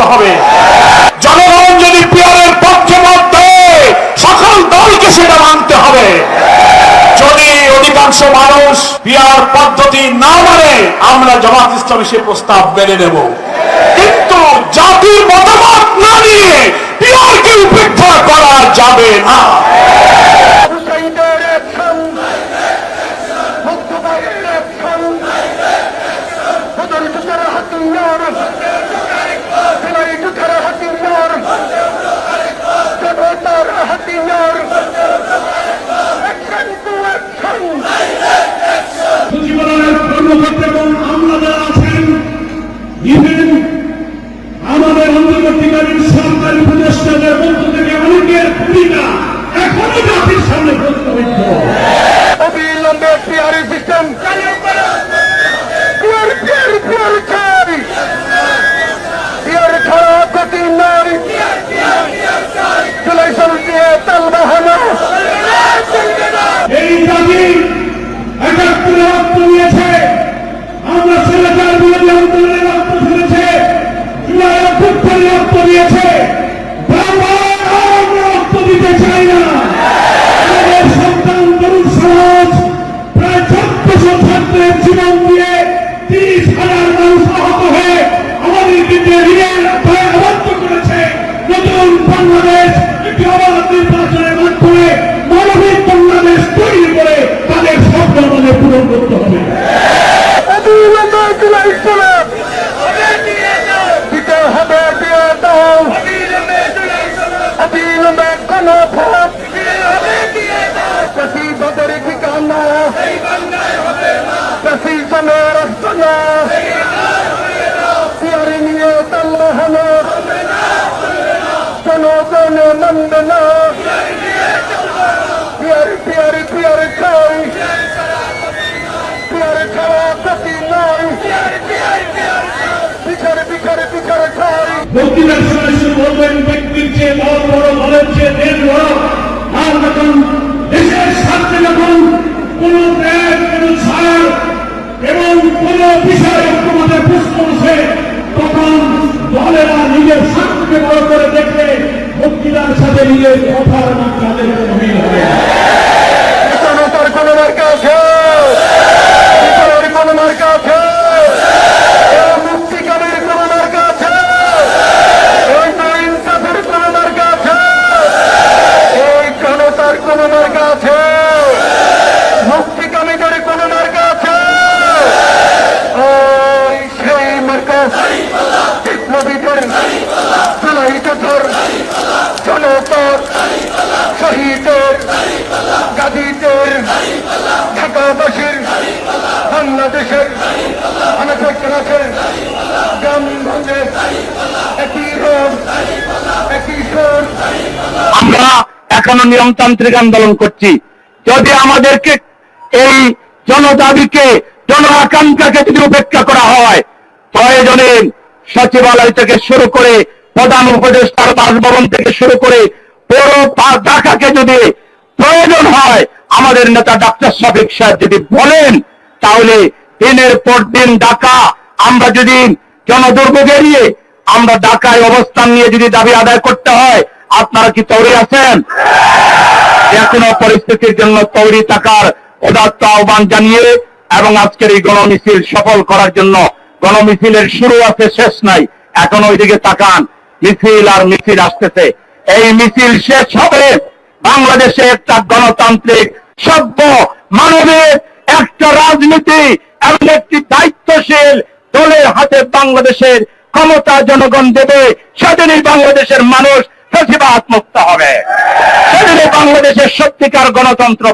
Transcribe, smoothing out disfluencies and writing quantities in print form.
করতে হবে। জনগণ যদি পিয়ারের পক্ষে মত দেয়, সকল দলকে সেটা মানতে হবে। যদি অধিকাংশ মানুষ পিয়ার পদ্ধতি না মানে, আমরা জামাত ইসলামী সে প্রস্তাব মেনে নেব। কিন্তু জাতির মতামত না নিয়ে পিয়ারকে উপেক্ষা করা যাবে না। আমাদের অন্তর্বর্তীকালীন সরকারি উপদেষ্টাদের মধ্য থেকে অনেকের ভূমিকা এখনো জাতির সামনে প্রশ্নবিদ্ধ। অবিলম্বে পিয়ারি সিস্টেম পিয়ার ছাড়া গতি নাই। জুলাই দিয়ে তাল বাহানো এই জাতি ৭১ রক্ত নিয়েছে, আমরা ছেলেটার বিরোধী আন্দোলনের রক্ত ঝরেছে, জুলাই অভ্যুত্থানে রক্ত দিয়েছে। বারবার আমরা রক্ত দিতে চাই না। আমাদের সন্তান তরুণ সমাজ প্রায় ১৪০০ ছাত্রের জীবন দিয়ে ৩০,০০০ মানুষ আহত হয়ে আমাদেরকে যে ঋণের ভয়ে আবদ্ধ করেছে। নতুন বাংলাদেশ একটি অবাধ নির্বাচনের মাধ্যমে মানবিক বাংলাদেশ তৈরি করে তাদের স্বপ্ন আমাদের পূরণ করতে হবে। দিতে হবে দিয়ে দাও, অবিলম্বে কোনো ভোট প্রতিবাদের ঠিকানা, প্রশাসনের আস্তানা, পিয়ারি নিয়ে তাল্লাহানা, জনগণে মানবে না। পিয়ারি পিয়ারি পিয়ারি খাই, পিয়ারি খাওয়া গতি নাই। পিছারে পিছারে পিছারে খাই। বক্তৃতার সময় শুরু বলবেন ব্যক্তির চেয়ে দল বড়, দলের চেয়ে দেশ বড়। আর যখন দেশের স্বার্থে যখন কোন ত্যাগ, কোন ছাড় এবং কোন বিষয় ঐক্যমতের প্রশ্ন আসে, তখন দলেরা নিজের স্বার্থকে বড় করে দেখলে বক্তৃতার সাথে নিজের কথার মাত্রা দেখতে মিল হবে। জনতার কোন মার্কা আছে? কোন মার্কা আছে? মুক্তিকামীর কোন মার্কা আছে? ওই নাইন কাপের কোন মার্কা আছে? ওই জনতার কোন মার্কা আছে? মুক্তিকামীদের কোন মার্কা আছে? ওই সেই মার্কা বিপ্লবীদের, জুলাই যোদ্ধার, জনতার, শহীদের, গাজীদের, ঢাকাবাসীর, বাংলাদেশের অনেক আছে গ্রামগঞ্জে একই রোগ, একই সুর। আমরা এখনো নিয়মতান্ত্রিক আন্দোলন করছি। যদি আমাদেরকে এই জনদাবিকে, জন আকাঙ্ক্ষাকে যদি উপেক্ষা করা হয়, প্রয়োজনে সচিবালয় থেকে শুরু করে প্রধান উপদেষ্টার বাসভবন থেকে শুরু করে পুরো ঢাকাকে যদি প্রয়োজন হয়, আমাদের নেতা ডাক্তার শফিক সাহেব যদি বলেন, তাহলে দিনের পর দিন ঢাকা, আমরা যদি জনদুর্ভোগ এড়িয়ে আমরা ঢাকায় অবস্থান নিয়ে যদি দাবি আদায় করতে হয়, আপনারা কি তৈরি আছেন? এখনো পরিস্থিতির জন্য তৈরি থাকার উদাত্ত আহ্বান জানিয়ে এবং আজকের এই গণমিছিল সফল করার জন্য, গণমিছিলের শুরু আছে, শেষ নাই। এখন ওইদিকে তাকান, মিছিল আর মিছিল আসতেছে। এই মিছিল শেষ হবে বাংলাদেশে একটা গণতান্ত্রিক, সভ্য, মানবিক একটা রাজনীতি এবং একটি দায়িত্বশীল দলের হাতে বাংলাদেশের ক্ষমতা জনগণ দেবে। সেদিনই বাংলাদেশের মানুষ ফ্যাসিবাদ মুক্ত হবে, সেদিনই বাংলাদেশের সত্যিকার গণতন্ত্র